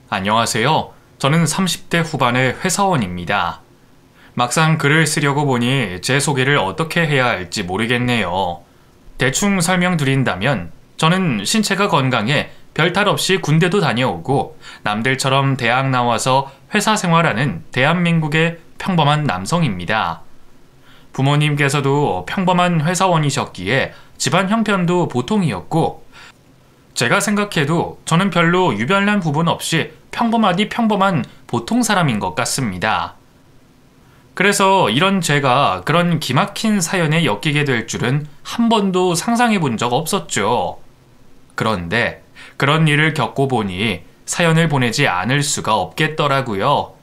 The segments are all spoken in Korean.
안녕하세요. 저는 30대 후반의 회사원입니다. 막상 글을 쓰려고 보니 제 소개를 어떻게 해야 할지 모르겠네요. 대충 설명드린다면 저는 신체가 건강해 별탈 없이 군대도 다녀오고 남들처럼 대학 나와서 회사 생활하는 대한민국의 평범한 남성입니다. 부모님께서도 평범한 회사원이셨기에 집안 형편도 보통이었고 제가 생각해도 저는 별로 유별난 부분 없이 평범하디 평범한 보통 사람인 것 같습니다. 그래서 이런 제가 그런 기막힌 사연에 엮이게 될 줄은 한 번도 상상해 본 적 없었죠. 그런데 그런 일을 겪고 보니 사연을 보내지 않을 수가 없겠더라고요.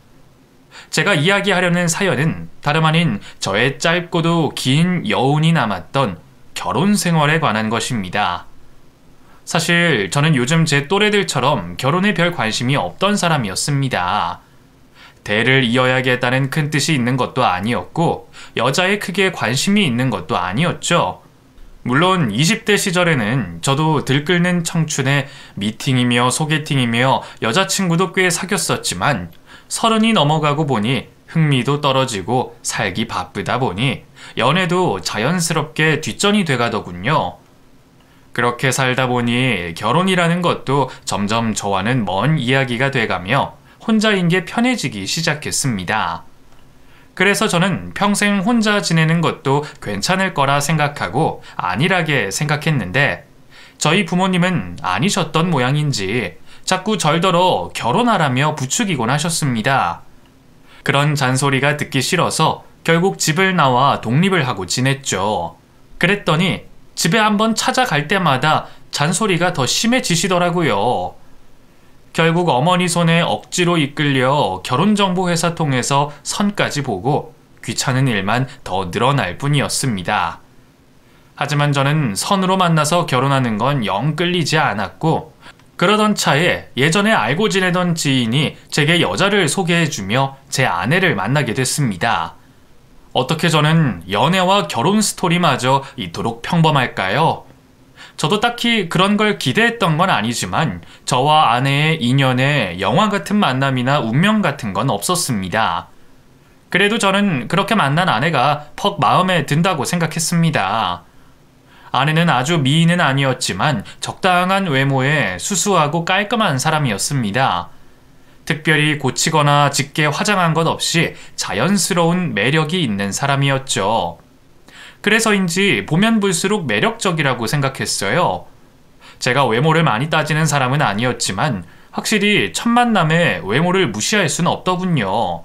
제가 이야기하려는 사연은 다름 아닌 저의 짧고도 긴 여운이 남았던 결혼 생활에 관한 것입니다. 사실 저는 요즘 제 또래들처럼 결혼에 별 관심이 없던 사람이었습니다. 대를 이어야겠다는 큰 뜻이 있는 것도 아니었고 여자에 크게 관심이 있는 것도 아니었죠. 물론 20대 시절에는 저도 들끓는 청춘에 미팅이며 소개팅이며 여자친구도 꽤 사귀었었지만 30이 넘어가고 보니 흥미도 떨어지고 살기 바쁘다 보니 연애도 자연스럽게 뒷전이 돼가더군요. 그렇게 살다 보니 결혼이라는 것도 점점 저와는 먼 이야기가 돼가며 혼자인 게 편해지기 시작했습니다. 그래서 저는 평생 혼자 지내는 것도 괜찮을 거라 생각하고 안일하게 생각했는데 저희 부모님은 아니셨던 모양인지 자꾸 절더러 결혼하라며 부추기곤 하셨습니다. 그런 잔소리가 듣기 싫어서 결국 집을 나와 독립을 하고 지냈죠. 그랬더니 집에 한번 찾아갈 때마다 잔소리가 더 심해지시더라고요. 결국 어머니 손에 억지로 이끌려 결혼정보회사 통해서 선까지 보고 귀찮은 일만 더 늘어날 뿐이었습니다. 하지만 저는 선으로 만나서 결혼하는 건 영 끌리지 않았고 그러던 차에 예전에 알고 지내던 지인이 제게 여자를 소개해주며 제 아내를 만나게 됐습니다. 어떻게 저는 연애와 결혼 스토리마저 이토록 평범할까요? 저도 딱히 그런 걸 기대했던 건 아니지만 저와 아내의 인연에 영화 같은 만남이나 운명 같은 건 없었습니다. 그래도 저는 그렇게 만난 아내가 퍽 마음에 든다고 생각했습니다. 아내는 아주 미인은 아니었지만 적당한 외모에 수수하고 깔끔한 사람이었습니다. 특별히 고치거나 짙게 화장한 것 없이 자연스러운 매력이 있는 사람이었죠. 그래서인지 보면 볼수록 매력적이라고 생각했어요. 제가 외모를 많이 따지는 사람은 아니었지만 확실히 첫 만남에 외모를 무시할 수는 없더군요.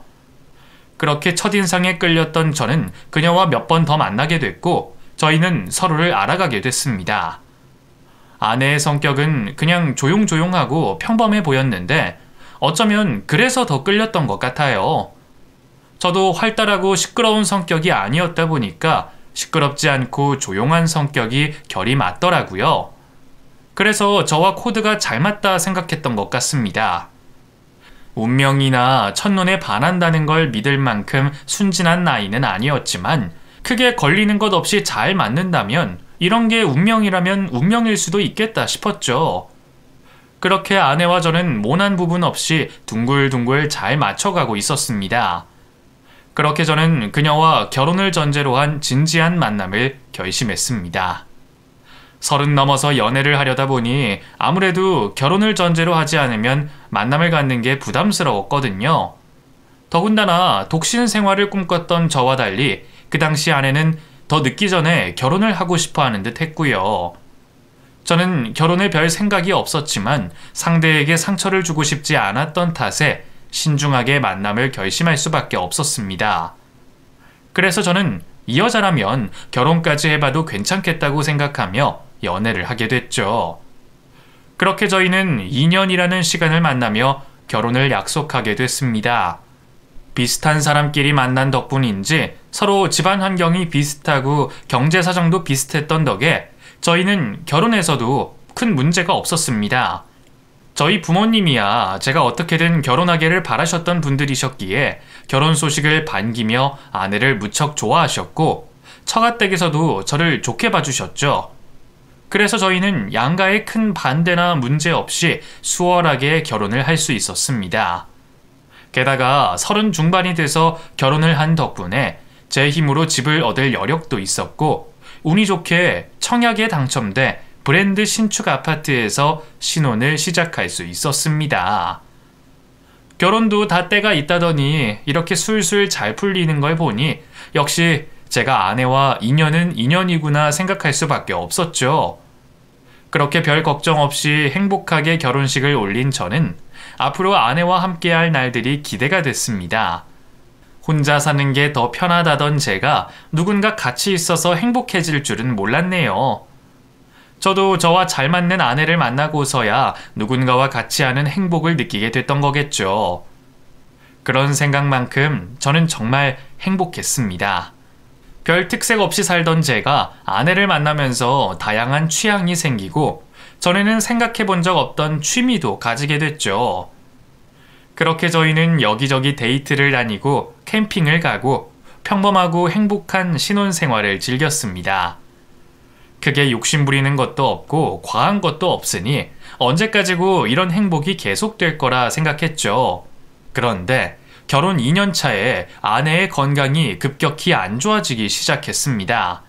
그렇게 첫인상에 끌렸던 저는 그녀와 몇 번 더 만나게 됐고 저희는 서로를 알아가게 됐습니다. 아내의 성격은 그냥 조용조용하고 평범해 보였는데 어쩌면 그래서 더 끌렸던 것 같아요. 저도 활달하고 시끄러운 성격이 아니었다 보니까 시끄럽지 않고 조용한 성격이 결이 맞더라고요. 그래서 저와 코드가 잘 맞다 생각했던 것 같습니다. 운명이나 첫눈에 반한다는 걸 믿을 만큼 순진한 나이는 아니었지만 크게 걸리는 것 없이 잘 맞는다면 이런 게 운명이라면 운명일 수도 있겠다 싶었죠. 그렇게 아내와 저는 모난 부분 없이 둥글둥글 잘 맞춰가고 있었습니다. 그렇게 저는 그녀와 결혼을 전제로 한 진지한 만남을 결심했습니다. 30 넘어서 연애를 하려다 보니 아무래도 결혼을 전제로 하지 않으면 만남을 갖는 게 부담스러웠거든요. 더군다나 독신 생활을 꿈꿨던 저와 달리 그 당시 아내는 더 늦기 전에 결혼을 하고 싶어 하는 듯 했고요. 저는 결혼에 별 생각이 없었지만 상대에게 상처를 주고 싶지 않았던 탓에 신중하게 만남을 결심할 수밖에 없었습니다. 그래서 저는 이 여자라면 결혼까지 해봐도 괜찮겠다고 생각하며 연애를 하게 됐죠. 그렇게 저희는 2년이라는 시간을 만나며 결혼을 약속하게 됐습니다. 비슷한 사람끼리 만난 덕분인지 서로 집안 환경이 비슷하고 경제 사정도 비슷했던 덕에 저희는 결혼에서도 큰 문제가 없었습니다. 저희 부모님이야 제가 어떻게든 결혼하기를 바라셨던 분들이셨기에 결혼 소식을 반기며 아내를 무척 좋아하셨고 처가댁에서도 저를 좋게 봐주셨죠. 그래서 저희는 양가의 큰 반대나 문제 없이 수월하게 결혼을 할 수 있었습니다. 게다가 30 중반이 돼서 결혼을 한 덕분에 제 힘으로 집을 얻을 여력도 있었고 운이 좋게 청약에 당첨돼 브랜드 신축 아파트에서 신혼을 시작할 수 있었습니다. 결혼도 다 때가 있다더니 이렇게 술술 잘 풀리는 걸 보니 역시 제가 아내와 인연은 인연이구나 생각할 수밖에 없었죠. 그렇게 별 걱정 없이 행복하게 결혼식을 올린 저는 앞으로 아내와 함께할 날들이 기대가 됐습니다. 혼자 사는 게 더 편하다던 제가 누군가 같이 있어서 행복해질 줄은 몰랐네요. 저도 저와 잘 맞는 아내를 만나고서야 누군가와 같이 하는 행복을 느끼게 됐던 거겠죠. 그런 생각만큼 저는 정말 행복했습니다. 별 특색 없이 살던 제가 아내를 만나면서 다양한 취향이 생기고 전에는 생각해 본 적 없던 취미도 가지게 됐죠. 그렇게 저희는 여기저기 데이트를 다니고 캠핑을 가고 평범하고 행복한 신혼생활을 즐겼습니다. 크게 욕심부리는 것도 없고 과한 것도 없으니 언제까지고 이런 행복이 계속될 거라 생각했죠. 그런데 결혼 2년 차에 아내의 건강이 급격히 안 좋아지기 시작했습니다.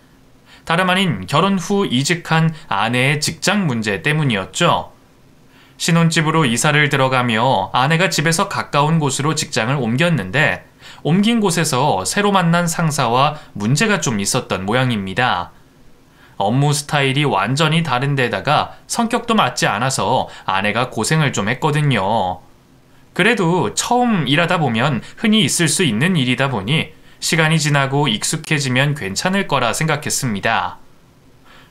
다름 아닌 결혼 후 이직한 아내의 직장 문제 때문이었죠. 신혼집으로 이사를 들어가며 아내가 집에서 가까운 곳으로 직장을 옮겼는데 옮긴 곳에서 새로 만난 상사와 문제가 좀 있었던 모양입니다. 업무 스타일이 완전히 다른 데다가 성격도 맞지 않아서 아내가 고생을 좀 했거든요. 그래도 처음 일하다 보면 흔히 있을 수 있는 일이다 보니 시간이 지나고 익숙해지면 괜찮을 거라 생각했습니다.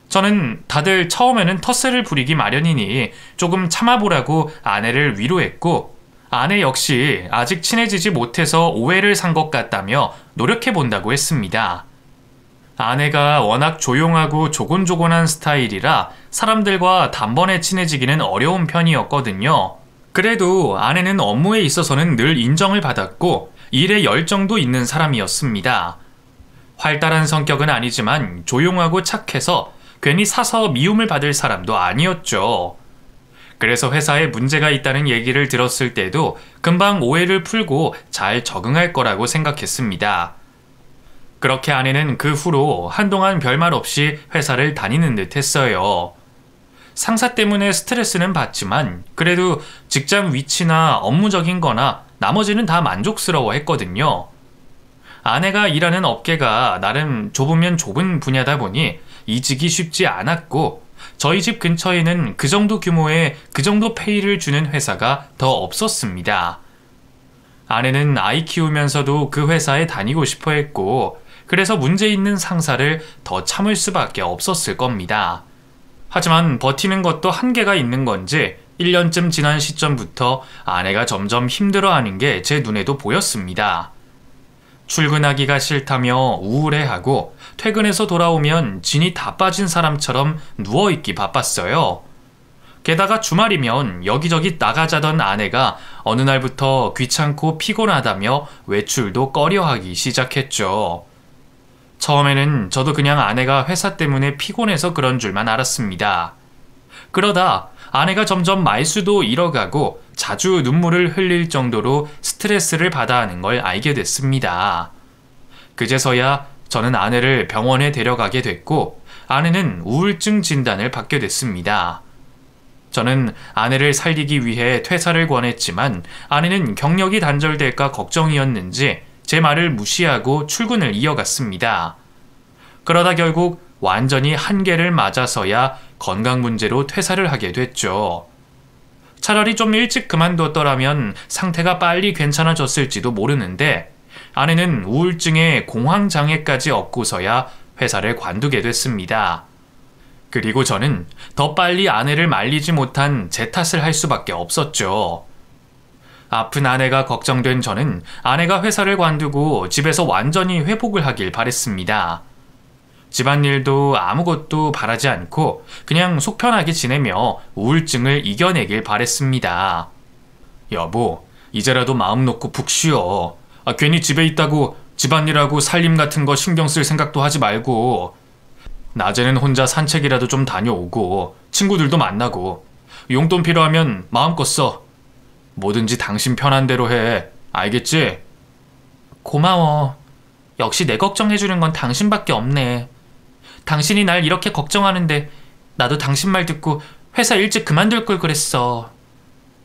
저는 다들 처음에는 텃세를 부리기 마련이니 조금 참아보라고 아내를 위로했고 아내 역시 아직 친해지지 못해서 오해를 산 것 같다며 노력해본다고 했습니다. 아내가 워낙 조용하고 조곤조곤한 스타일이라 사람들과 단번에 친해지기는 어려운 편이었거든요. 그래도 아내는 업무에 있어서는 늘 인정을 받았고 일에 열정도 있는 사람이었습니다. 활달한 성격은 아니지만 조용하고 착해서 괜히 사서 미움을 받을 사람도 아니었죠. 그래서 회사에 문제가 있다는 얘기를 들었을 때도 금방 오해를 풀고 잘 적응할 거라고 생각했습니다. 그렇게 아내는 그 후로 한동안 별말 없이 회사를 다니는 듯 했어요. 상사 때문에 스트레스는 받지만 그래도 직장 위치나 업무적인 거나 나머지는 다 만족스러워 했거든요. 아내가 일하는 업계가 나름 좁으면 좁은 분야다 보니 이직이 쉽지 않았고 저희 집 근처에는 그 정도 규모의 그 정도 페이를 주는 회사가 더 없었습니다. 아내는 아이 키우면서도 그 회사에 다니고 싶어 했고 그래서 문제 있는 상사를 더 참을 수밖에 없었을 겁니다. 하지만 버티는 것도 한계가 있는 건지 1년쯤 지난 시점부터 아내가 점점 힘들어하는 게 제 눈에도 보였습니다. 출근하기가 싫다며 우울해하고 퇴근해서 돌아오면 진이 다 빠진 사람처럼 누워있기 바빴어요. 게다가 주말이면 여기저기 나가자던 아내가 어느 날부터 귀찮고 피곤하다며 외출도 꺼려하기 시작했죠. 처음에는 저도 그냥 아내가 회사 때문에 피곤해서 그런 줄만 알았습니다. 그러다 아내가 점점 말수도 잃어가고 자주 눈물을 흘릴 정도로 스트레스를 받아 하는 걸 알게 됐습니다. 그제서야 저는 아내를 병원에 데려가게 됐고 아내는 우울증 진단을 받게 됐습니다. 저는 아내를 살리기 위해 퇴사를 권했지만 아내는 경력이 단절될까 걱정이었는지 제 말을 무시하고 출근을 이어갔습니다. 그러다 결국 완전히 한계를 맞아서야 건강 문제로 퇴사를 하게 됐죠. 차라리 좀 일찍 그만뒀더라면 상태가 빨리 괜찮아졌을지도 모르는데 아내는 우울증에 공황장애까지 얻고서야 회사를 관두게 됐습니다. 그리고 저는 더 빨리 아내를 말리지 못한 제 탓을 할 수밖에 없었죠. 아픈 아내가 걱정된 저는 아내가 회사를 관두고 집에서 완전히 회복을 하길 바랬습니다. 집안일도 아무것도 바라지 않고 그냥 속 편하게 지내며 우울증을 이겨내길 바랬습니다. 여보, 이제라도 마음 놓고 푹 쉬어. 괜히 집에 있다고 집안일하고 살림 같은 거 신경 쓸 생각도 하지 말고. 낮에는 혼자 산책이라도 좀 다녀오고 친구들도 만나고 용돈 필요하면 마음껏 써. 뭐든지 당신 편한 대로 해. 알겠지? 고마워. 역시 내 걱정해주는 건 당신밖에 없네. 당신이 날 이렇게 걱정하는데 나도 당신 말 듣고 회사 일찍 그만둘 걸 그랬어.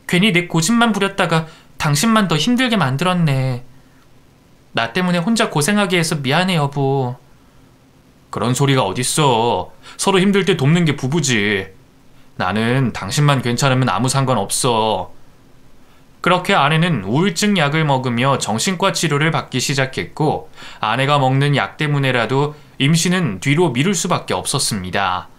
괜히 내 고집만 부렸다가 당신만 더 힘들게 만들었네. 나 때문에 혼자 고생하게 해서 미안해, 여보. 그런 소리가 어딨어. 서로 힘들 때 돕는 게 부부지. 나는 당신만 괜찮으면 아무 상관없어. 그렇게 아내는 우울증 약을 먹으며 정신과 치료를 받기 시작했고, 아내가 먹는 약 때문에라도 임신은 뒤로 미룰 수밖에 없었습니다.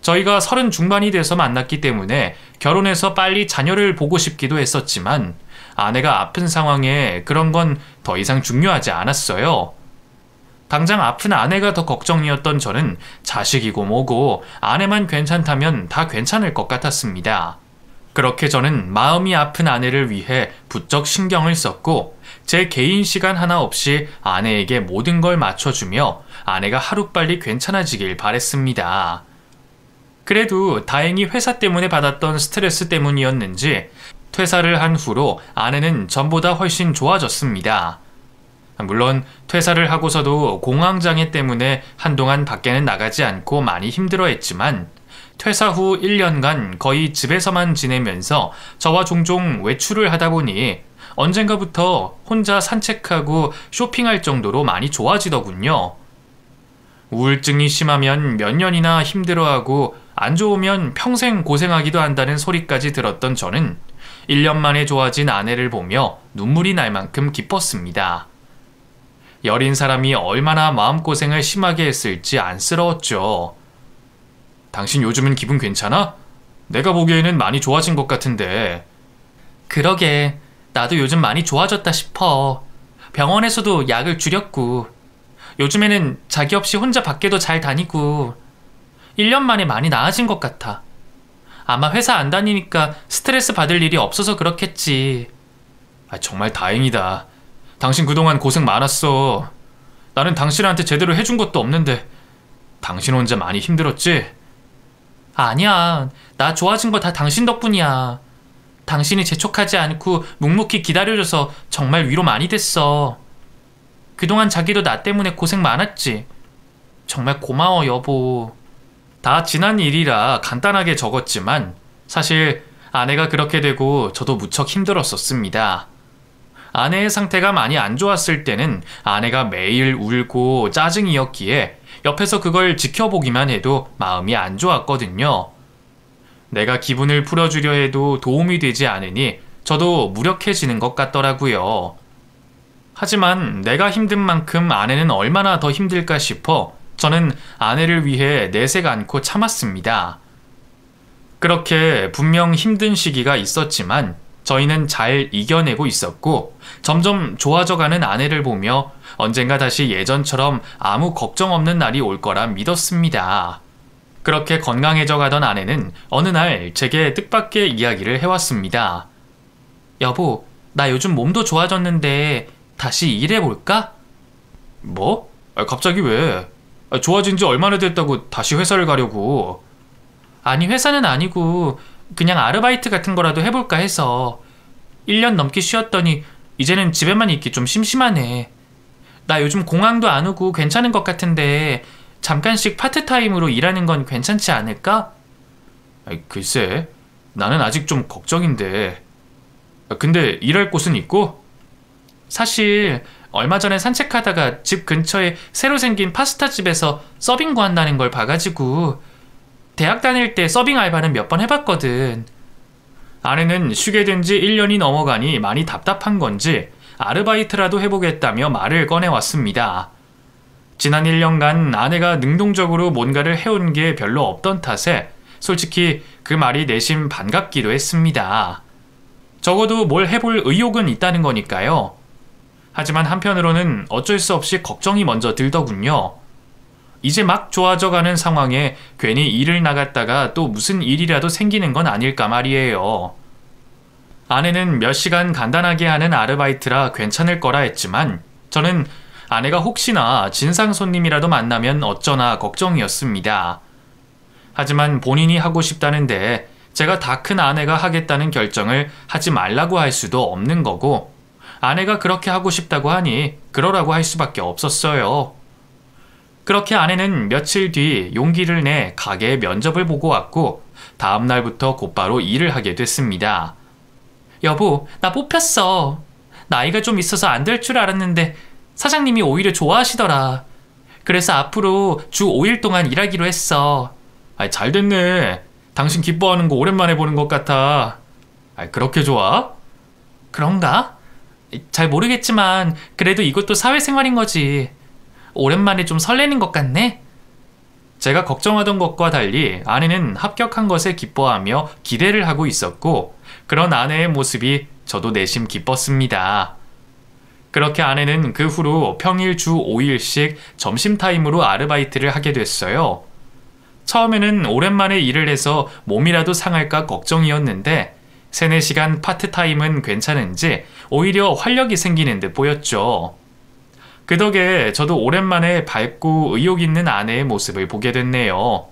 저희가 30 중반이 돼서 만났기 때문에 결혼해서 빨리 자녀를 보고 싶기도 했었지만, 아내가 아픈 상황에 그런 건 더 이상 중요하지 않았어요. 당장 아픈 아내가 더 걱정이었던 저는 자식이고 뭐고 아내만 괜찮다면 다 괜찮을 것 같았습니다. 그렇게 저는 마음이 아픈 아내를 위해 부쩍 신경을 썼고, 제 개인 시간 하나 없이 아내에게 모든 걸 맞춰주며 아내가 하루빨리 괜찮아지길 바랬습니다. 그래도 다행히 회사 때문에 받았던 스트레스 때문이었는지 퇴사를 한 후로 아내는 전보다 훨씬 좋아졌습니다. 물론 퇴사를 하고서도 공황장애 때문에 한동안 밖에는 나가지 않고 많이 힘들어했지만, 퇴사 후 1년간 거의 집에서만 지내면서 저와 종종 외출을 하다 보니 언젠가부터 혼자 산책하고 쇼핑할 정도로 많이 좋아지더군요. 우울증이 심하면 몇 년이나 힘들어하고 안 좋으면 평생 고생하기도 한다는 소리까지 들었던 저는 1년 만에 좋아진 아내를 보며 눈물이 날 만큼 기뻤습니다. 여린 사람이 얼마나 마음고생을 심하게 했을지 안쓰러웠죠. 당신 요즘은 기분 괜찮아? 내가 보기에는 많이 좋아진 것 같은데. 그러게, 나도 요즘 많이 좋아졌다 싶어. 병원에서도 약을 줄였고, 요즘에는 자기 없이 혼자 밖에도 잘 다니고, 1년 만에 많이 나아진 것 같아. 아마 회사 안 다니니까 스트레스 받을 일이 없어서 그렇겠지. 정말 다행이다. 당신 그동안 고생 많았어. 나는 당신한테 제대로 해준 것도 없는데 당신 혼자 많이 힘들었지? 아니야, 나 좋아진 거 다 당신 덕분이야. 당신이 재촉하지 않고 묵묵히 기다려줘서 정말 위로 많이 됐어. 그동안 자기도 나 때문에 고생 많았지. 정말 고마워, 여보. 다 지난 일이라 간단하게 적었지만 사실 아내가 그렇게 되고 저도 무척 힘들었었습니다. 아내의 상태가 많이 안 좋았을 때는 아내가 매일 울고 짜증이었기에 옆에서 그걸 지켜보기만 해도 마음이 안 좋았거든요. 내가 기분을 풀어주려 해도 도움이 되지 않으니 저도 무력해지는 것 같더라고요. 하지만 내가 힘든 만큼 아내는 얼마나 더 힘들까 싶어 저는 아내를 위해 내색 않고 참았습니다. 그렇게 분명 힘든 시기가 있었지만 저희는 잘 이겨내고 있었고, 점점 좋아져가는 아내를 보며 언젠가 다시 예전처럼 아무 걱정 없는 날이 올 거라 믿었습니다. 그렇게 건강해져 가던 아내는 어느 날 제게 뜻밖의 이야기를 해왔습니다. 여보, 나 요즘 몸도 좋아졌는데 다시 일해볼까? 뭐? 갑자기 왜? 좋아진 지 얼마나 됐다고 다시 회사를 가려고? 아니, 회사는 아니고 그냥 아르바이트 같은 거라도 해볼까 해서. 1년 넘게 쉬었더니 이제는 집에만 있기 좀 심심하네. 나 요즘 공항도 안 오고 괜찮은 것 같은데 잠깐씩 파트타임으로 일하는 건 괜찮지 않을까? 글쎄, 나는 아직 좀 걱정인데. 근데 일할 곳은 있고? 사실 얼마 전에 산책하다가 집 근처에 새로 생긴 파스타 집에서 서빙 구한다는 걸 봐가지고 대학 다닐 때 서빙 알바는 몇 번 해봤거든. 아내는 쉬게 된 지 1년이 넘어가니 많이 답답한 건지 아르바이트라도 해보겠다며 말을 꺼내왔습니다. 지난 1년간 아내가 능동적으로 뭔가를 해온 게 별로 없던 탓에 솔직히 그 말이 내심 반갑기도 했습니다. 적어도 뭘 해볼 의욕은 있다는 거니까요. 하지만 한편으로는 어쩔 수 없이 걱정이 먼저 들더군요. 이제 막 좋아져가는 상황에 괜히 일을 나갔다가 또 무슨 일이라도 생기는 건 아닐까 말이에요. 아내는 몇 시간 간단하게 하는 아르바이트라 괜찮을 거라 했지만 저는 아내가 혹시나 진상 손님이라도 만나면 어쩌나 걱정이었습니다. 하지만 본인이 하고 싶다는데 제가 다 큰 아내가 하겠다는 결정을 하지 말라고 할 수도 없는 거고, 아내가 그렇게 하고 싶다고 하니 그러라고 할 수밖에 없었어요. 그렇게 아내는 며칠 뒤 용기를 내 가게 면접을 보고 왔고, 다음 날부터 곧바로 일을 하게 됐습니다. 여보, 나 뽑혔어. 나이가 좀 있어서 안 될 줄 알았는데 사장님이 오히려 좋아하시더라. 그래서 앞으로 주 5일 동안 일하기로 했어. 잘 됐네. 당신 기뻐하는 거 오랜만에 보는 것 같아. 그렇게 좋아? 그런가? 잘 모르겠지만 그래도 이것도 사회생활인 거지. 오랜만에 좀 설레는 것 같네. 제가 걱정하던 것과 달리 아내는 합격한 것에 기뻐하며 기대를 하고 있었고, 그런 아내의 모습이 저도 내심 기뻤습니다. 그렇게 아내는 그 후로 평일 주 5일씩 점심타임으로 아르바이트를 하게 됐어요. 처음에는 오랜만에 일을 해서 몸이라도 상할까 걱정이었는데 3, 4시간 파트타임은 괜찮은지 오히려 활력이 생기는 듯 보였죠. 그 덕에 저도 오랜만에 밝고 의욕 있는 아내의 모습을 보게 됐네요.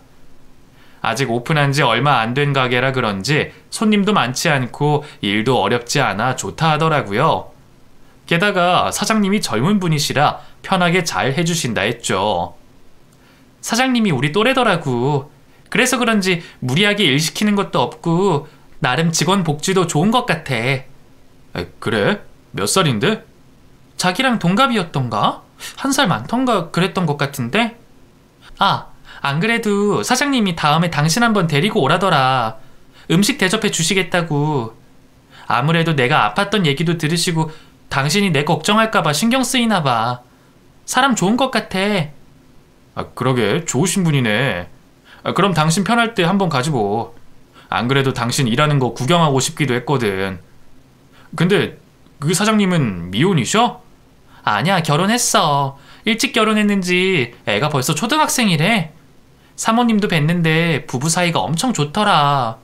아직 오픈한 지 얼마 안 된 가게라 그런지 손님도 많지 않고 일도 어렵지 않아 좋다 하더라고요. 게다가 사장님이 젊은 분이시라 편하게 잘 해주신다 했죠. 사장님이 우리 또래더라고. 그래서 그런지 무리하게 일 시키는 것도 없고 나름 직원 복지도 좋은 것 같아. 그래? 몇 살인데? 자기랑 동갑이었던가? 1살 많던가 그랬던 것 같은데? 아, 안 그래도 사장님이 다음에 당신 한번 데리고 오라더라. 음식 대접해 주시겠다고. 아무래도 내가 아팠던 얘기도 들으시고 당신이 내 걱정할까봐 신경 쓰이나 봐. 사람 좋은 것 같아. 그러게 좋으신 분이네. 그럼 당신 편할 때 한번 가지고. 안 그래도 당신 일하는 거 구경하고 싶기도 했거든. 근데 그 사장님은 미혼이셔? 아니야, 결혼했어. 일찍 결혼했는지 애가 벌써 초등학생이래. 사모님도 뵀는데 부부 사이가 엄청 좋더라.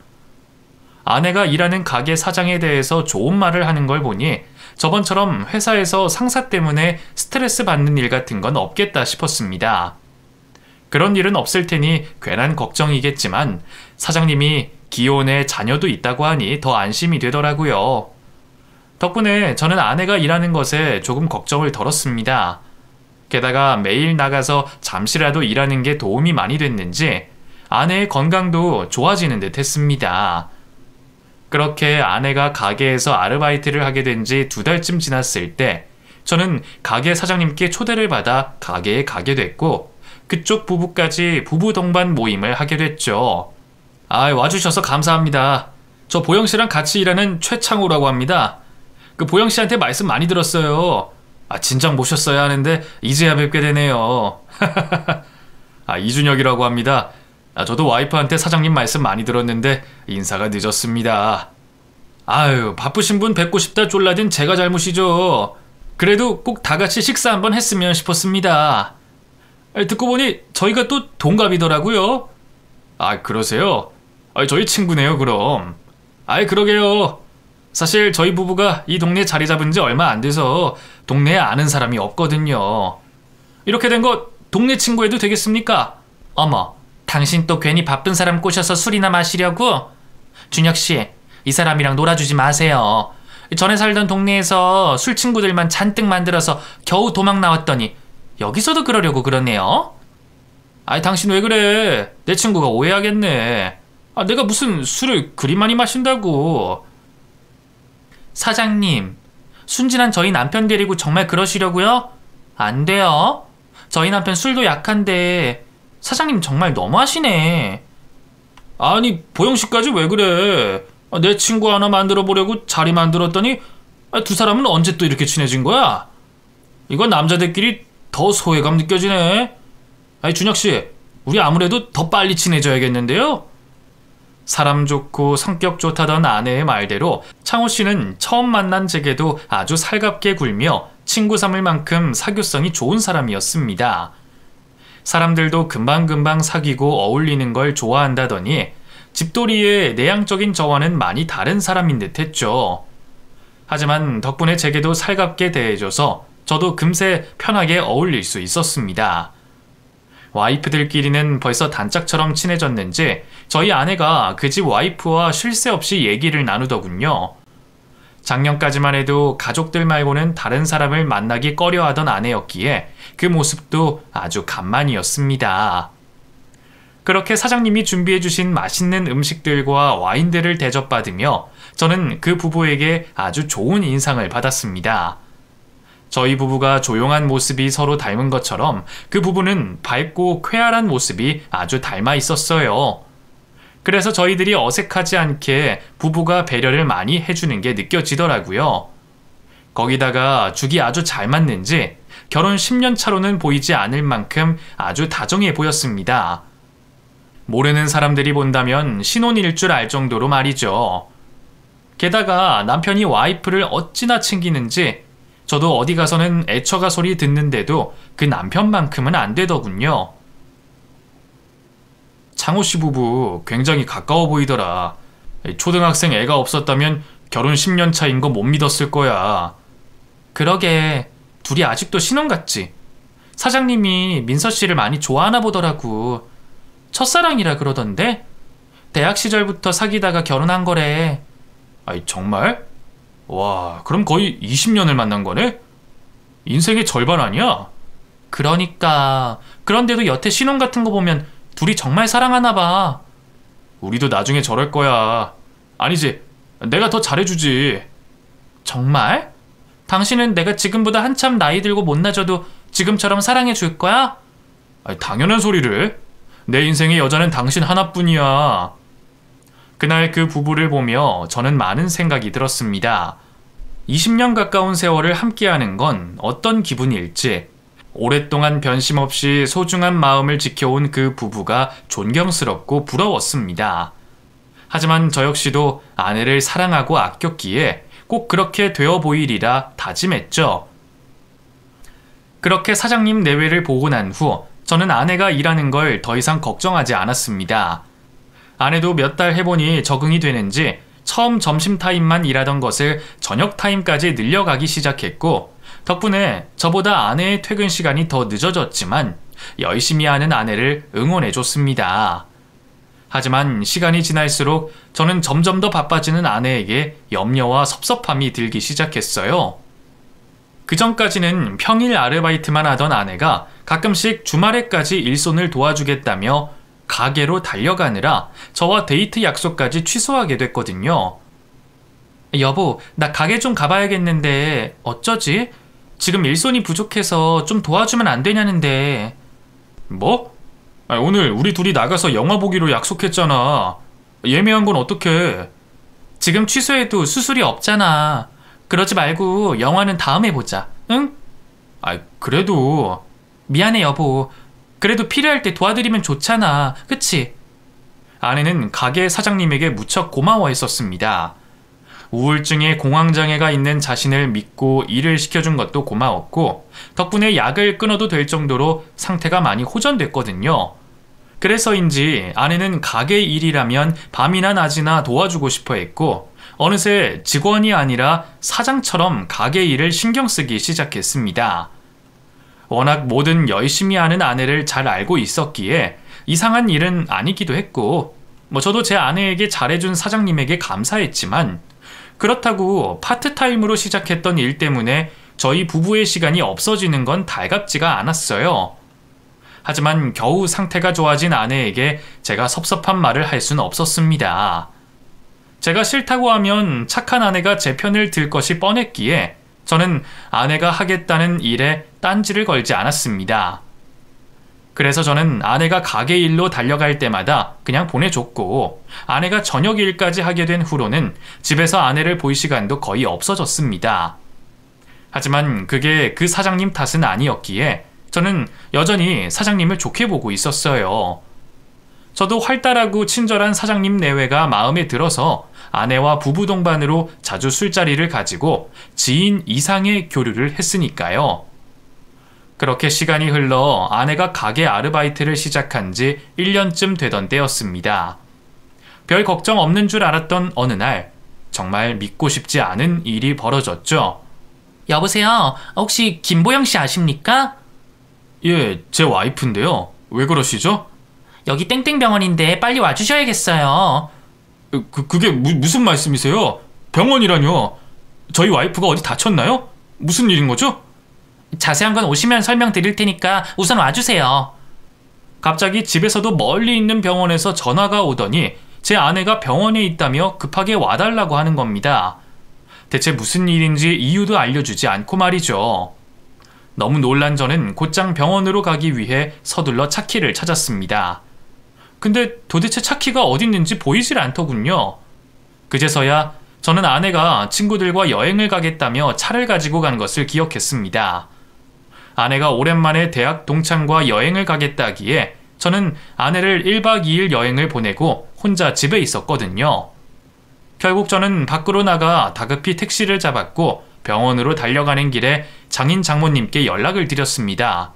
아내가 일하는 가게 사장에 대해서 좋은 말을 하는 걸 보니 저번처럼 회사에서 상사 때문에 스트레스 받는 일 같은 건 없겠다 싶었습니다. 그런 일은 없을 테니 괜한 걱정이겠지만 사장님이 기혼에 자녀도 있다고 하니 더 안심이 되더라고요. 덕분에 저는 아내가 일하는 것에 조금 걱정을 덜었습니다. 게다가 매일 나가서 잠시라도 일하는 게 도움이 많이 됐는지 아내의 건강도 좋아지는 듯 했습니다. 그렇게 아내가 가게에서 아르바이트를 하게 된 지 2달쯤 지났을 때 저는 가게 사장님께 초대를 받아 가게에 가게 됐고, 그쪽 부부까지 부부 동반 모임을 하게 됐죠. 와주셔서 감사합니다. 저 보영씨랑 같이 일하는 최창호라고 합니다. 그 보영씨한테 말씀 많이 들었어요. 진작 모셨어야 하는데 이제야 뵙게 되네요. 이준혁이라고 합니다. 저도 와이프한테 사장님 말씀 많이 들었는데 인사가 늦었습니다. 바쁘신 분 뵙고 싶다 쫄라든 제가 잘못이죠. 그래도 꼭 다 같이 식사 한번 했으면 싶었습니다. 듣고 보니 저희가 또 동갑이더라고요. 그러세요? 저희 친구네요, 그럼. 그러게요. 사실 저희 부부가 이 동네에 자리 잡은 지 얼마 안 돼서 동네에 아는 사람이 없거든요. 이렇게 된 거 동네 친구 해도 되겠습니까? 어머, 당신 또 괜히 바쁜 사람 꼬셔서 술이나 마시려고? 준혁씨, 이 사람이랑 놀아주지 마세요. 전에 살던 동네에서 술 친구들만 잔뜩 만들어서 겨우 도망 나왔더니 여기서도 그러려고 그러네요. 당신 왜 그래? 내 친구가 오해하겠네. 내가 무슨 술을 그리 많이 마신다고. 사장님, 순진한 저희 남편 데리고 정말 그러시려고요? 안 돼요. 저희 남편 술도 약한데 사장님 정말 너무하시네. 보영씨까지 왜 그래? 내 친구 하나 만들어 보려고 자리 만들었더니 두 사람은 언제 또 이렇게 친해진 거야? 이건 남자들끼리 더 소외감 느껴지네. 준혁씨, 우리 아무래도 더 빨리 친해져야겠는데요? 사람 좋고 성격 좋다던 아내의 말대로 창호씨는 처음 만난 제게도 아주 살갑게 굴며 친구 삼을 만큼 사교성이 좋은 사람이었습니다. 사람들도 금방금방 사귀고 어울리는 걸 좋아한다더니 집돌이의 내향적인 저와는 많이 다른 사람인 듯 했죠. 하지만 덕분에 제게도 살갑게 대해줘서 저도 금세 편하게 어울릴 수 있었습니다. 와이프들끼리는 벌써 단짝처럼 친해졌는지 저희 아내가 그 집 와이프와 쉴 새 없이 얘기를 나누더군요. 작년까지만 해도 가족들 말고는 다른 사람을 만나기 꺼려하던 아내였기에 그 모습도 아주 간만이었습니다. 그렇게 사장님이 준비해주신 맛있는 음식들과 와인들을 대접받으며 저는 그 부부에게 아주 좋은 인상을 받았습니다. 저희 부부가 조용한 모습이 서로 닮은 것처럼 그 부부는 밝고 쾌활한 모습이 아주 닮아 있었어요. 그래서 저희들이 어색하지 않게 부부가 배려를 많이 해주는 게 느껴지더라고요. 거기다가 죽이 아주 잘 맞는지 결혼 10년 차로는 보이지 않을 만큼 아주 다정해 보였습니다. 모르는 사람들이 본다면 신혼일 줄 알 정도로 말이죠. 게다가 남편이 와이프를 어찌나 챙기는지 저도 어디 가서는 애처가 소리 듣는데도 그 남편만큼은 안 되더군요. 창호 씨 부부 굉장히 가까워 보이더라. 초등학생 애가 없었다면 결혼 10년 차인 거 못 믿었을 거야. 그러게, 둘이 아직도 신혼 같지? 사장님이 민서 씨를 많이 좋아하나 보더라고. 첫사랑이라 그러던데? 대학 시절부터 사귀다가 결혼한 거래. 아이, 정말? 와, 그럼 거의 20년을 만난 거네? 인생의 절반 아니야? 그러니까. 그런데도 여태 신혼 같은 거 보면 둘이 정말 사랑하나 봐. 우리도 나중에 저럴 거야. 아니지, 내가 더 잘해주지. 정말? 당신은 내가 지금보다 한참 나이 들고 못 나져도 지금처럼 사랑해 줄 거야? 아니, 당연한 소리를. 내 인생의 여자는 당신 하나뿐이야. 그날 그 부부를 보며 저는 많은 생각이 들었습니다. 20년 가까운 세월을 함께하는 건 어떤 기분일지, 오랫동안 변심 없이 소중한 마음을 지켜온 그 부부가 존경스럽고 부러웠습니다. 하지만 저 역시도 아내를 사랑하고 아꼈기에 꼭 그렇게 되어 보이리라 다짐했죠. 그렇게 사장님 내외를 보고 난 후 저는 아내가 일하는 걸 더 이상 걱정하지 않았습니다. 아내도 몇 달 해보니 적응이 되는지 처음 점심타임만 일하던 것을 저녁타임까지 늘려가기 시작했고, 덕분에 저보다 아내의 퇴근 시간이 더 늦어졌지만 열심히 하는 아내를 응원해줬습니다. 하지만 시간이 지날수록 저는 점점 더 바빠지는 아내에게 염려와 섭섭함이 들기 시작했어요. 그전까지는 평일 아르바이트만 하던 아내가 가끔씩 주말에까지 일손을 도와주겠다며 가게로 달려가느라 저와 데이트 약속까지 취소하게 됐거든요. 여보, 나 가게 좀 가봐야겠는데 어쩌지? 지금 일손이 부족해서 좀 도와주면 안 되냐는데. 뭐? 오늘 우리 둘이 나가서 영화 보기로 약속했잖아. 예매한 건 어떡해? 지금 취소해도 수수료 없잖아. 그러지 말고 영화는 다음에 보자. 응? 그래도. 미안해 여보. 그래도 필요할 때 도와드리면 좋잖아. 그치? 아내는 가게 사장님에게 무척 고마워했었습니다. 우울증에 공황장애가 있는 자신을 믿고 일을 시켜준 것도 고마웠고, 덕분에 약을 끊어도 될 정도로 상태가 많이 호전됐거든요. 그래서인지 아내는 가게 일이라면 밤이나 낮이나 도와주고 싶어 했고, 어느새 직원이 아니라 사장처럼 가게 일을 신경 쓰기 시작했습니다. 워낙 뭐든 열심히 하는 아내를 잘 알고 있었기에 이상한 일은 아니기도 했고, 저도 제 아내에게 잘해준 사장님에게 감사했지만, 그렇다고 파트타임으로 시작했던 일 때문에 저희 부부의 시간이 없어지는 건 달갑지가 않았어요. 하지만 겨우 상태가 좋아진 아내에게 제가 섭섭한 말을 할 수는 없었습니다. 제가 싫다고 하면 착한 아내가 제 편을 들 것이 뻔했기에 저는 아내가 하겠다는 일에 딴지를 걸지 않았습니다. 그래서 저는 아내가 가게 일로 달려갈 때마다 그냥 보내줬고, 아내가 저녁 일까지 하게 된 후로는 집에서 아내를 볼 시간도 거의 없어졌습니다. 하지만 그게 그 사장님 탓은 아니었기에 저는 여전히 사장님을 좋게 보고 있었어요. 저도 활달하고 친절한 사장님 내외가 마음에 들어서 아내와 부부 동반으로 자주 술자리를 가지고 지인 이상의 교류를 했으니까요. 그렇게 시간이 흘러 아내가 가게 아르바이트를 시작한 지 1년쯤 되던 때였습니다. 별 걱정 없는 줄 알았던 어느 날, 정말 믿고 싶지 않은 일이 벌어졌죠. 여보세요? 혹시 김보영 씨 아십니까? 예, 제 와이프인데요. 왜 그러시죠? 여기 땡땡병원인데 빨리 와주셔야겠어요. 그게 무슨 말씀이세요? 병원이라뇨? 저희 와이프가 어디 다쳤나요? 무슨 일인 거죠? 자세한 건 오시면 설명드릴 테니까 우선 와주세요. 갑자기 집에서도 멀리 있는 병원에서 전화가 오더니 제 아내가 병원에 있다며 급하게 와달라고 하는 겁니다. 대체 무슨 일인지 이유도 알려주지 않고 말이죠. 너무 놀란 저는 곧장 병원으로 가기 위해 서둘러 차키를 찾았습니다. 근데 도대체 차키가 어딨는지 보이질 않더군요. 그제서야 저는 아내가 친구들과 여행을 가겠다며 차를 가지고 간 것을 기억했습니다. 아내가 오랜만에 대학 동창과 여행을 가겠다기에 저는 아내를 1박 2일 여행을 보내고 혼자 집에 있었거든요. 결국 저는 밖으로 나가 다급히 택시를 잡았고 병원으로 달려가는 길에 장인 장모님께 연락을 드렸습니다.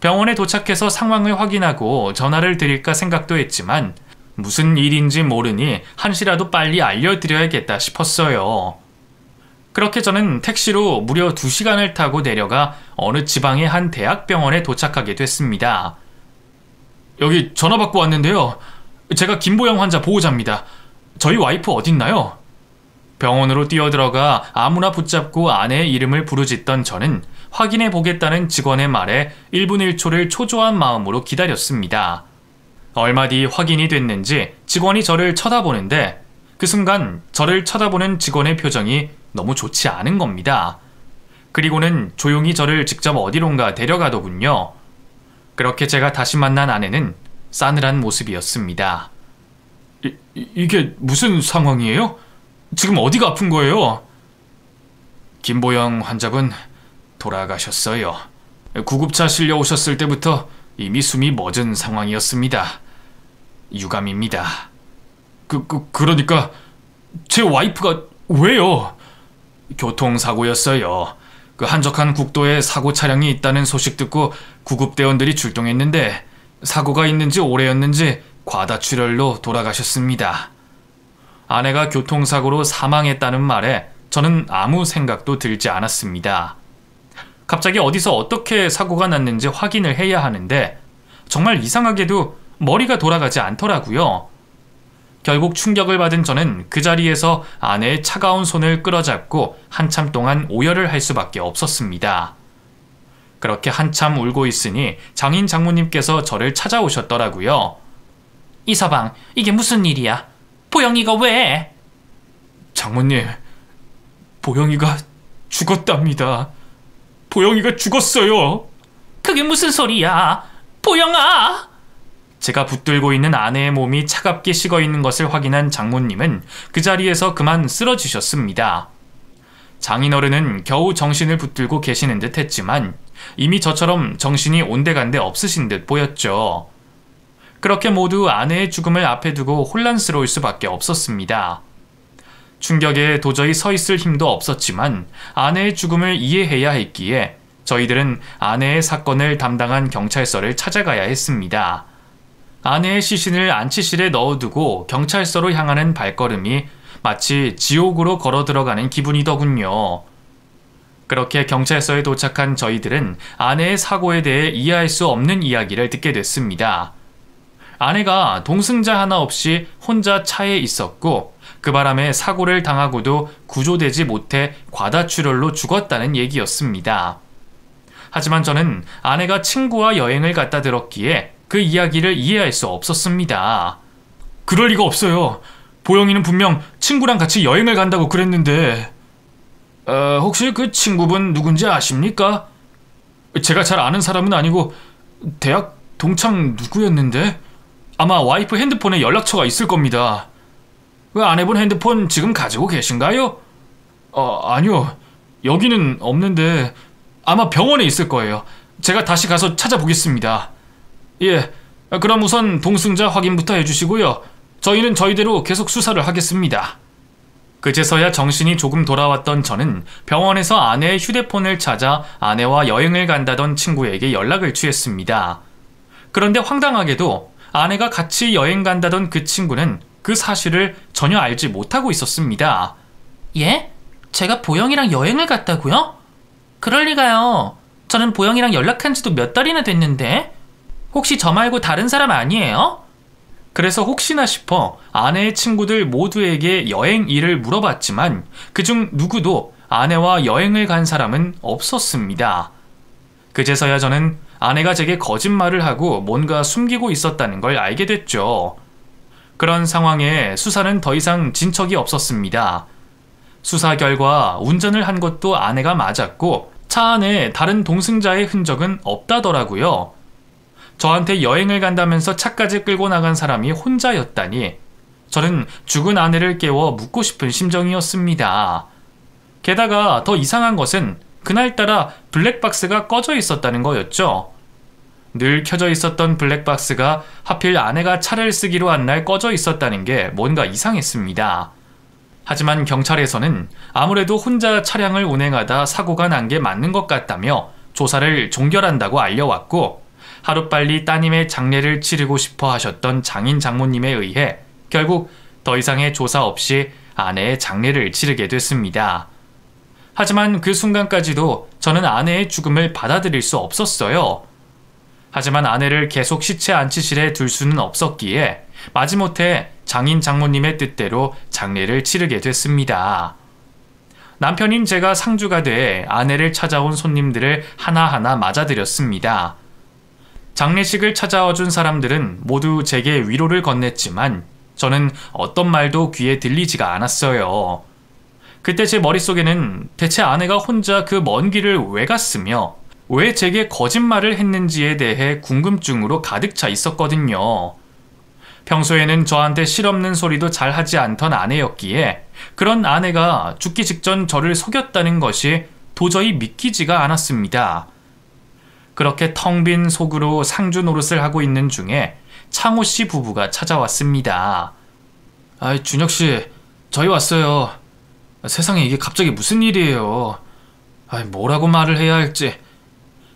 병원에 도착해서 상황을 확인하고 전화를 드릴까 생각도 했지만 무슨 일인지 모르니 한시라도 빨리 알려드려야겠다 싶었어요. 그렇게 저는 택시로 무려 2시간을 타고 내려가 어느 지방의 한 대학병원에 도착하게 됐습니다. 여기 전화 받고 왔는데요. 제가 김보영 환자 보호자입니다. 저희 와이프 어딨나요? 병원으로 뛰어들어가 아무나 붙잡고 아내의 이름을 부르짖던 저는 확인해 보겠다는 직원의 말에 1분 1초를 초조한 마음으로 기다렸습니다. 얼마 뒤 확인이 됐는지 직원이 저를 쳐다보는데 그 순간 저를 쳐다보는 직원의 표정이 너무 좋지 않은 겁니다. 그리고는 조용히 저를 직접 어디론가 데려가더군요. 그렇게 제가 다시 만난 아내는 싸늘한 모습이었습니다. 이게 무슨 상황이에요? 지금 어디가 아픈 거예요? 김보영 환자분 돌아가셨어요. 구급차 실려 오셨을 때부터 이미 숨이 멎은 상황이었습니다. 유감입니다. 그러니까 제 와이프가 왜요? 교통사고였어요. 그 한적한 국도에 사고 차량이 있다는 소식 듣고 구급대원들이 출동했는데 사고가 있는지 오래였는지 과다출혈로 돌아가셨습니다. 아내가 교통사고로 사망했다는 말에 저는 아무 생각도 들지 않았습니다. 갑자기 어디서 어떻게 사고가 났는지 확인을 해야 하는데 정말 이상하게도 머리가 돌아가지 않더라고요. 결국 충격을 받은 저는 그 자리에서 아내의 차가운 손을 끌어잡고 한참 동안 오열을 할 수밖에 없었습니다. 그렇게 한참 울고 있으니 장인 장모님께서 저를 찾아오셨더라고요. 이서방, 이게 무슨 일이야? 보영이가 왜? 장모님, 보영이가 죽었답니다. 보영이가 죽었어요. 그게 무슨 소리야? 보영아! 제가 붙들고 있는 아내의 몸이 차갑게 식어 있는 것을 확인한 장모님은 그 자리에서 그만 쓰러지셨습니다. 장인어른은 겨우 정신을 붙들고 계시는 듯 했지만 이미 저처럼 정신이 온데간데 없으신 듯 보였죠. 그렇게 모두 아내의 죽음을 앞에 두고 혼란스러울 수밖에 없었습니다. 충격에 도저히 서 있을 힘도 없었지만 아내의 죽음을 이해해야 했기에 저희들은 아내의 사건을 담당한 경찰서를 찾아가야 했습니다. 아내의 시신을 안치실에 넣어두고 경찰서로 향하는 발걸음이 마치 지옥으로 걸어 들어가는 기분이더군요. 그렇게 경찰서에 도착한 저희들은 아내의 사고에 대해 이해할 수 없는 이야기를 듣게 됐습니다. 아내가 동승자 하나 없이 혼자 차에 있었고 그 바람에 사고를 당하고도 구조되지 못해 과다출혈로 죽었다는 얘기였습니다. 하지만 저는 아내가 친구와 여행을 갔다 들었기에 그 이야기를 이해할 수 없었습니다. 그럴 리가 없어요. 보영이는 분명 친구랑 같이 여행을 간다고 그랬는데 혹시 그 친구분 누군지 아십니까? 제가 잘 아는 사람은 아니고 대학 동창 누구였는데 아마 와이프 핸드폰에 연락처가 있을 겁니다. 그 아내분 핸드폰 지금 가지고 계신가요? 아니요. 여기는 없는데 아마 병원에 있을 거예요. 제가 다시 가서 찾아보겠습니다. 예, 그럼 우선 동승자 확인부터 해주시고요. 저희는 저희대로 계속 수사를 하겠습니다. 그제서야 정신이 조금 돌아왔던 저는 병원에서 아내의 휴대폰을 찾아 아내와 여행을 간다던 친구에게 연락을 취했습니다. 그런데 황당하게도 아내가 같이 여행 간다던 그 친구는 그 사실을 전혀 알지 못하고 있었습니다. 예? 제가 보영이랑 여행을 갔다고요? 그럴 리가요. 저는 보영이랑 연락한 지도 몇 달이나 됐는데. 혹시 저 말고 다른 사람 아니에요? 그래서 혹시나 싶어 아내의 친구들 모두에게 여행 일을 물어봤지만 그중 누구도 아내와 여행을 간 사람은 없었습니다. 그제서야 저는 아내가 제게 거짓말을 하고 뭔가 숨기고 있었다는 걸 알게 됐죠. 그런 상황에 수사는 더 이상 진척이 없었습니다. 수사 결과 운전을 한 것도 아내가 맞았고 차 안에 다른 동승자의 흔적은 없다더라고요. 저한테 여행을 간다면서 차까지 끌고 나간 사람이 혼자였다니 저는 죽은 아내를 깨워 묻고 싶은 심정이었습니다. 게다가 더 이상한 것은 그날따라 블랙박스가 꺼져 있었다는 거였죠. 늘 켜져 있었던 블랙박스가 하필 아내가 차를 쓰기로 한 날 꺼져 있었다는 게 뭔가 이상했습니다. 하지만 경찰에서는 아무래도 혼자 차량을 운행하다 사고가 난 게 맞는 것 같다며 조사를 종결한다고 알려왔고 하루빨리 따님의 장례를 치르고 싶어 하셨던 장인 장모님에 의해 결국 더 이상의 조사 없이 아내의 장례를 치르게 됐습니다. 하지만 그 순간까지도 저는 아내의 죽음을 받아들일 수 없었어요. 하지만 아내를 계속 시체 안치실에 둘 수는 없었기에 마지못해 장인 장모님의 뜻대로 장례를 치르게 됐습니다. 남편인 제가 상주가 돼 아내를 찾아온 손님들을 하나하나 맞아드렸습니다. 장례식을 찾아와 준 사람들은 모두 제게 위로를 건넸지만 저는 어떤 말도 귀에 들리지가 않았어요. 그때 제 머릿속에는 대체 아내가 혼자 그 먼 길을 왜 갔으며 왜 제게 거짓말을 했는지에 대해 궁금증으로 가득 차 있었거든요. 평소에는 저한테 실없는 소리도 잘 하지 않던 아내였기에 그런 아내가 죽기 직전 저를 속였다는 것이 도저히 믿기지가 않았습니다. 그렇게 텅 빈 속으로 상주 노릇을 하고 있는 중에 창호 씨 부부가 찾아왔습니다. 준혁 씨, 저희 왔어요. 세상에 이게 갑자기 무슨 일이에요. 뭐라고 말을 해야 할지.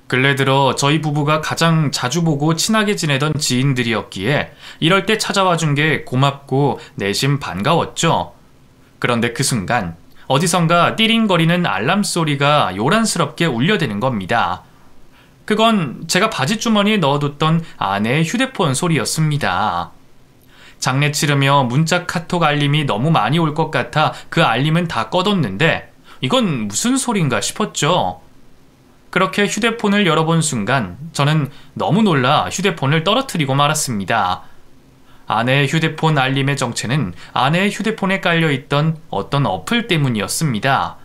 근래 들어 저희 부부가 가장 자주 보고 친하게 지내던 지인들이었기에 이럴 때 찾아와 준 게 고맙고 내심 반가웠죠. 그런데 그 순간 어디선가 띠링거리는 알람 소리가 요란스럽게 울려대는 겁니다. 그건 제가 바지 주머니에 넣어뒀던 아내의 휴대폰 소리였습니다. 장례 치르며 문자 카톡 알림이 너무 많이 올 것 같아 그 알림은 다 꺼뒀는데 이건 무슨 소린가 싶었죠. 그렇게 휴대폰을 열어본 순간 저는 너무 놀라 휴대폰을 떨어뜨리고 말았습니다. 아내의 휴대폰 알림의 정체는 아내의 휴대폰에 깔려있던 어떤 어플 때문이었습니다.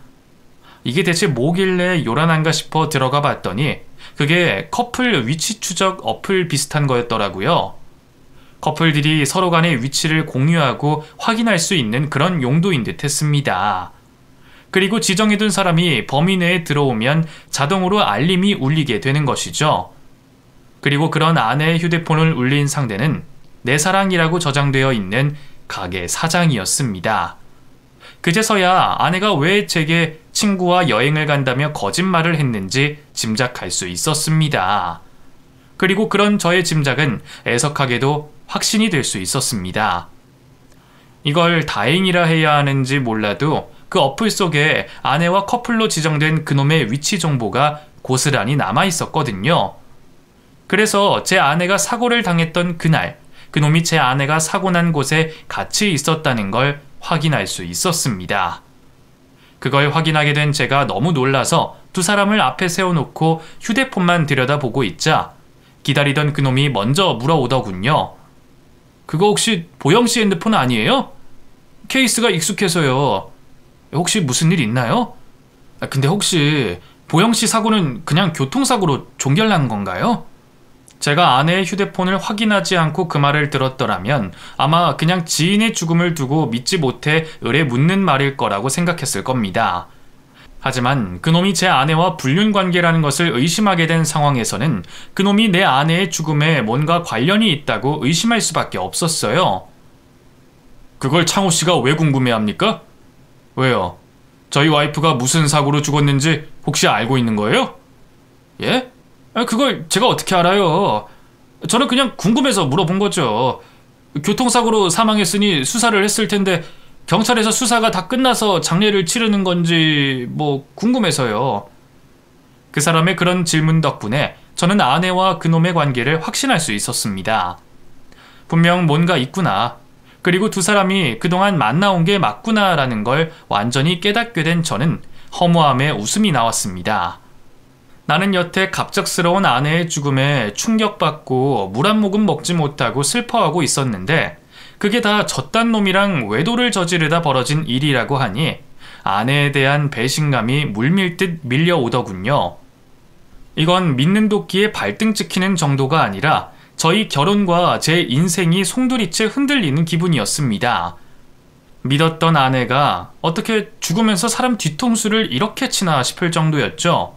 이게 대체 뭐길래 요란한가 싶어 들어가 봤더니 그게 커플 위치 추적 어플 비슷한 거였더라고요. 커플들이 서로 간의 위치를 공유하고 확인할 수 있는 그런 용도인 듯 했습니다. 그리고 지정해둔 사람이 범위 내에 들어오면 자동으로 알림이 울리게 되는 것이죠. 그리고 그런 아내의 휴대폰을 울린 상대는 내 사랑이라고 저장되어 있는 가게 사장이었습니다. 그제서야 아내가 왜 제게 친구와 여행을 간다며 거짓말을 했는지 짐작할 수 있었습니다. 그리고 그런 저의 짐작은 애석하게도 확신이 될 수 있었습니다. 이걸 다행이라 해야 하는지 몰라도 그 어플 속에 아내와 커플로 지정된 그놈의 위치 정보가 고스란히 남아 있었거든요. 그래서 제 아내가 사고를 당했던 그날, 그놈이 제 아내가 사고 난 곳에 같이 있었다는 걸 확인할 수 있었습니다. 그걸 확인하게 된 제가 너무 놀라서 두 사람을 앞에 세워놓고 휴대폰만 들여다보고 있자 기다리던 그놈이 먼저 물어오더군요. 그거 혹시 보영씨 핸드폰 아니에요? 케이스가 익숙해서요. 혹시 무슨 일 있나요? 근데 혹시 보영씨 사고는 그냥 교통사고로 종결난 건가요? 제가 아내의 휴대폰을 확인하지 않고 그 말을 들었더라면 아마 그냥 지인의 죽음을 두고 믿지 못해 을에 묻는 말일 거라고 생각했을 겁니다. 하지만 그놈이 제 아내와 불륜관계라는 것을 의심하게 된 상황에서는 그놈이 내 아내의 죽음에 뭔가 관련이 있다고 의심할 수밖에 없었어요. 그걸 창호씨가 왜 궁금해합니까? 왜요? 저희 와이프가 무슨 사고로 죽었는지 혹시 알고 있는 거예요? 예? 그걸 제가 어떻게 알아요? 저는 그냥 궁금해서 물어본 거죠. 교통사고로 사망했으니 수사를 했을 텐데 경찰에서 수사가 다 끝나서 장례를 치르는 건지 궁금해서요. 그 사람의 그런 질문 덕분에 저는 아내와 그놈의 관계를 확신할 수 있었습니다. 분명 뭔가 있구나. 그리고 두 사람이 그동안 만나온 게 맞구나라는 걸 완전히 깨닫게 된 저는 허무함에 웃음이 나왔습니다. 나는 여태 갑작스러운 아내의 죽음에 충격받고 물 한 모금 먹지 못하고 슬퍼하고 있었는데 그게 다 저딴 놈이랑 외도를 저지르다 벌어진 일이라고 하니 아내에 대한 배신감이 물밀듯 밀려오더군요. 이건 믿는 도끼에 발등 찍히는 정도가 아니라 저희 결혼과 제 인생이 송두리째 흔들리는 기분이었습니다. 믿었던 아내가 어떻게 죽으면서 사람 뒤통수를 이렇게 치나 싶을 정도였죠.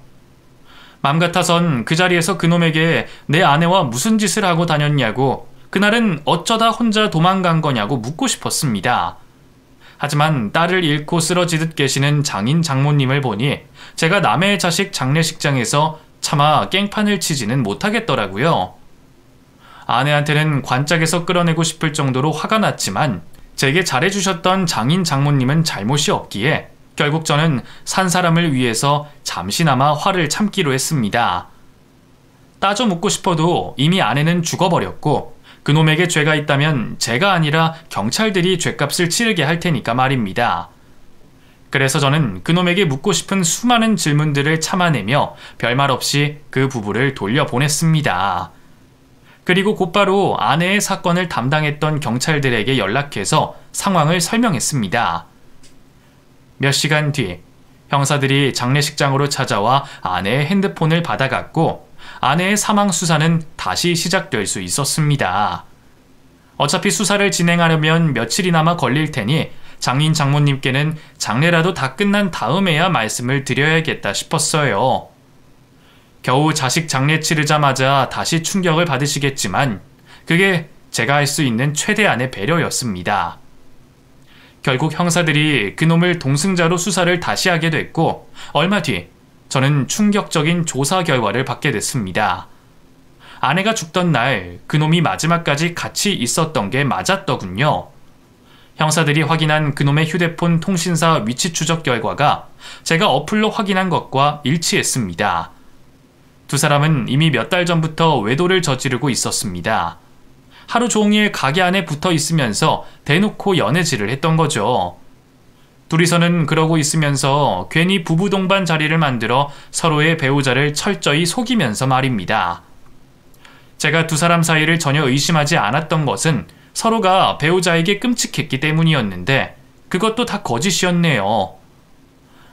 맘 같아선 그 자리에서 그놈에게 내 아내와 무슨 짓을 하고 다녔냐고, 그날은 어쩌다 혼자 도망간 거냐고 묻고 싶었습니다. 하지만 딸을 잃고 쓰러지듯 계시는 장인 장모님을 보니 제가 남의 자식 장례식장에서 차마 깽판을 치지는 못하겠더라고요. 아내한테는 관짝에서 끌어내고 싶을 정도로 화가 났지만 제게 잘해주셨던 장인 장모님은 잘못이 없기에 결국 저는 산 사람을 위해서 잠시나마 화를 참기로 했습니다. 따져 묻고 싶어도 이미 아내는 죽어버렸고 그놈에게 죄가 있다면 제가 아니라 경찰들이 죄값을 치르게 할 테니까 말입니다. 그래서 저는 그놈에게 묻고 싶은 수많은 질문들을 참아내며 별말 없이 그 부부를 돌려보냈습니다. 그리고 곧바로 아내의 사건을 담당했던 경찰들에게 연락해서 상황을 설명했습니다. 몇 시간 뒤 형사들이 장례식장으로 찾아와 아내의 핸드폰을 받아갔고 아내의 사망 수사는 다시 시작될 수 있었습니다. 어차피 수사를 진행하려면 며칠이나마 걸릴 테니 장인 장모님께는 장례라도 다 끝난 다음에야 말씀을 드려야겠다 싶었어요. 겨우 자식 장례 치르자마자 다시 충격을 받으시겠지만 그게 제가 할 수 있는 최대한의 배려였습니다. 결국 형사들이 그놈을 동승자로 수사를 다시 하게 됐고 얼마 뒤 저는 충격적인 조사 결과를 받게 됐습니다. 아내가 죽던 날 그놈이 마지막까지 같이 있었던 게 맞았더군요. 형사들이 확인한 그놈의 휴대폰 통신사 위치 추적 결과가 제가 어플로 확인한 것과 일치했습니다. 두 사람은 이미 몇 달 전부터 외도를 저지르고 있었습니다. 하루 종일 가게 안에 붙어 있으면서 대놓고 연애질을 했던 거죠. 둘이서는 그러고 있으면서 괜히 부부 동반 자리를 만들어 서로의 배우자를 철저히 속이면서 말입니다. 제가 두 사람 사이를 전혀 의심하지 않았던 것은 서로가 배우자에게 끔찍했기 때문이었는데 그것도 다 거짓이었네요.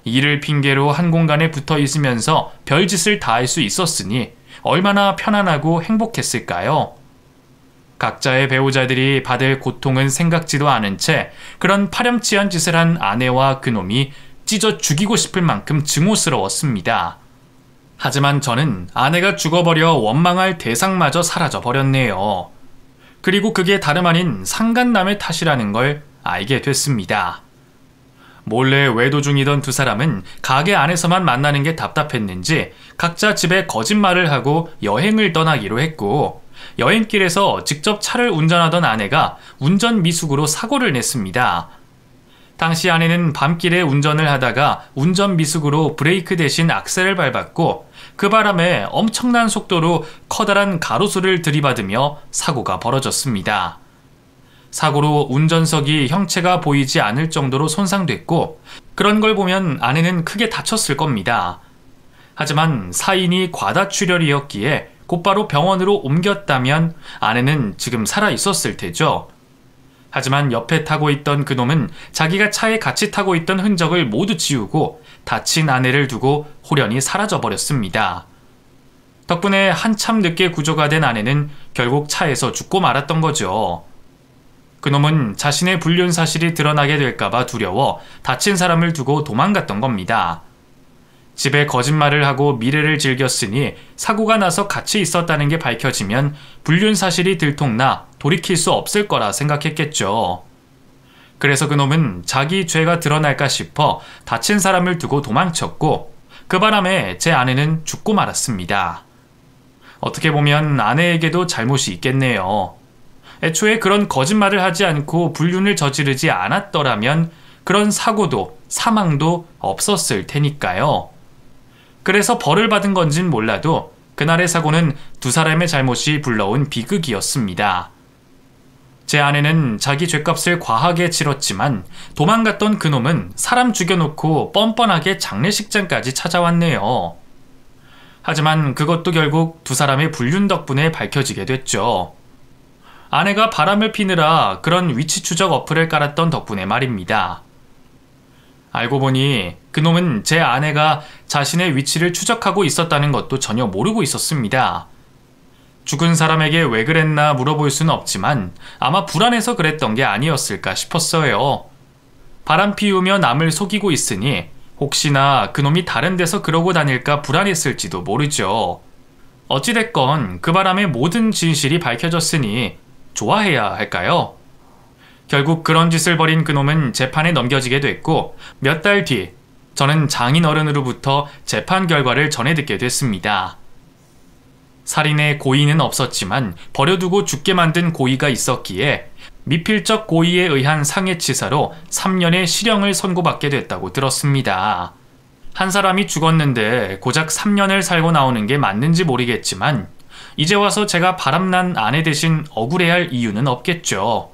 일을 핑계로 한 공간에 붙어 있으면서 별짓을 다 할 수 있었으니 얼마나 편안하고 행복했을까요? 각자의 배우자들이 받을 고통은 생각지도 않은 채 그런 파렴치한 짓을 한 아내와 그놈이 찢어 죽이고 싶을 만큼 증오스러웠습니다. 하지만 저는 아내가 죽어버려 원망할 대상마저 사라져버렸네요. 그리고 그게 다름 아닌 상간남의 탓이라는 걸 알게 됐습니다. 몰래 외도 중이던 두 사람은 가게 안에서만 만나는 게 답답했는지 각자 집에 거짓말을 하고 여행을 떠나기로 했고 여행길에서 직접 차를 운전하던 아내가 운전 미숙으로 사고를 냈습니다. 당시 아내는 밤길에 운전을 하다가 운전 미숙으로 브레이크 대신 악셀을 밟았고 그 바람에 엄청난 속도로 커다란 가로수를 들이받으며 사고가 벌어졌습니다. 사고로 운전석이 형체가 보이지 않을 정도로 손상됐고 그런 걸 보면 아내는 크게 다쳤을 겁니다. 하지만 사인이 과다출혈이었기에 곧바로 병원으로 옮겼다면 아내는 지금 살아있었을 테죠. 하지만 옆에 타고 있던 그놈은 자기가 차에 같이 타고 있던 흔적을 모두 지우고 다친 아내를 두고 호련히 사라져버렸습니다. 덕분에 한참 늦게 구조가 된 아내는 결국 차에서 죽고 말았던 거죠. 그놈은 자신의 불륜 사실이 드러나게 될까봐 두려워 다친 사람을 두고 도망갔던 겁니다. 집에 거짓말을 하고 미래를 즐겼으니 사고가 나서 같이 있었다는 게 밝혀지면 불륜 사실이 들통나 돌이킬 수 없을 거라 생각했겠죠. 그래서 그놈은 자기 죄가 드러날까 싶어 다친 사람을 두고 도망쳤고 그 바람에 제 아내는 죽고 말았습니다. 어떻게 보면 아내에게도 잘못이 있겠네요. 애초에 그런 거짓말을 하지 않고 불륜을 저지르지 않았더라면 그런 사고도 사망도 없었을 테니까요. 그래서 벌을 받은 건진 몰라도 그날의 사고는 두 사람의 잘못이 불러온 비극이었습니다. 제 아내는 자기 죗값을 과하게 치렀지만 도망갔던 그놈은 사람 죽여놓고 뻔뻔하게 장례식장까지 찾아왔네요. 하지만 그것도 결국 두 사람의 불륜 덕분에 밝혀지게 됐죠. 아내가 바람을 피느라 그런 위치 추적 어플을 깔았던 덕분에 말입니다. 알고 보니 그놈은 제 아내가 자신의 위치를 추적하고 있었다는 것도 전혀 모르고 있었습니다. 죽은 사람에게 왜 그랬나 물어볼 수는 없지만 아마 불안해서 그랬던 게 아니었을까 싶었어요. 바람 피우며 남을 속이고 있으니 혹시나 그놈이 다른 데서 그러고 다닐까 불안했을지도 모르죠. 어찌됐건 그 바람에 모든 진실이 밝혀졌으니 좋아해야 할까요? 결국 그런 짓을 벌인 그놈은 재판에 넘겨지게 됐고 몇 달 뒤 저는 장인어른으로부터 재판 결과를 전해 듣게 됐습니다. 살인의 고의는 없었지만 버려두고 죽게 만든 고의가 있었기에 미필적 고의에 의한 상해치사로 3년의 실형을 선고받게 됐다고 들었습니다. 한 사람이 죽었는데 고작 3년을 살고 나오는 게 맞는지 모르겠지만 이제 와서 제가 바람난 아내 대신 억울해할 이유는 없겠죠.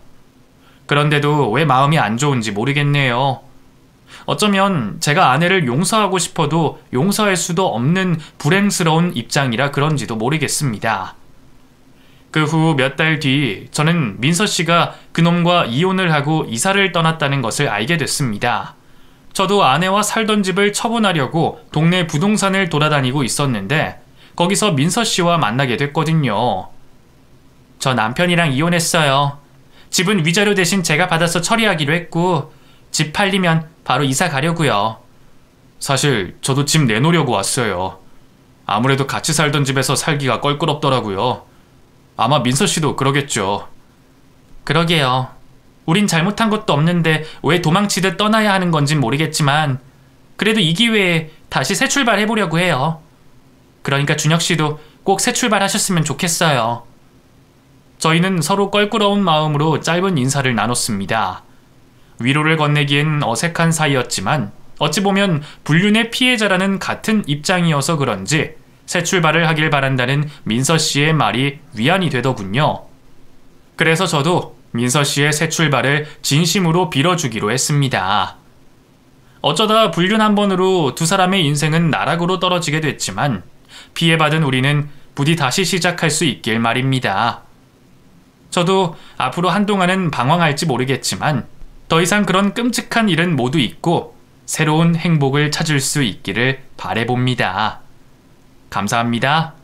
그런데도 왜 마음이 안 좋은지 모르겠네요. 어쩌면 제가 아내를 용서하고 싶어도 용서할 수도 없는 불행스러운 입장이라 그런지도 모르겠습니다. 그 후 몇 달 뒤 저는 민서 씨가 그놈과 이혼을 하고 이사를 떠났다는 것을 알게 됐습니다. 저도 아내와 살던 집을 처분하려고 동네 부동산을 돌아다니고 있었는데 거기서 민서 씨와 만나게 됐거든요. 저 남편이랑 이혼했어요. 집은 위자료 대신 제가 받아서 처리하기로 했고 집 팔리면 바로 이사 가려고요. 사실 저도 집 내놓으려고 왔어요. 아무래도 같이 살던 집에서 살기가 껄끄럽더라고요. 아마 민서 씨도 그러겠죠. 그러게요. 우린 잘못한 것도 없는데 왜 도망치듯 떠나야 하는 건진 모르겠지만 그래도 이 기회에 다시 새 출발해보려고 해요. 그러니까 준혁 씨도 꼭 새 출발하셨으면 좋겠어요. 저희는 서로 껄끄러운 마음으로 짧은 인사를 나눴습니다. 위로를 건네기엔 어색한 사이였지만 어찌 보면 불륜의 피해자라는 같은 입장이어서 그런지 새 출발을 하길 바란다는 민서 씨의 말이 위안이 되더군요. 그래서 저도 민서 씨의 새 출발을 진심으로 빌어주기로 했습니다. 어쩌다 불륜 한 번으로 두 사람의 인생은 나락으로 떨어지게 됐지만 피해받은 우리는 부디 다시 시작할 수 있길 말입니다. 저도 앞으로 한동안은 방황할지 모르겠지만 더 이상 그런 끔찍한 일은 모두 잊고 새로운 행복을 찾을 수 있기를 바라봅니다. 감사합니다.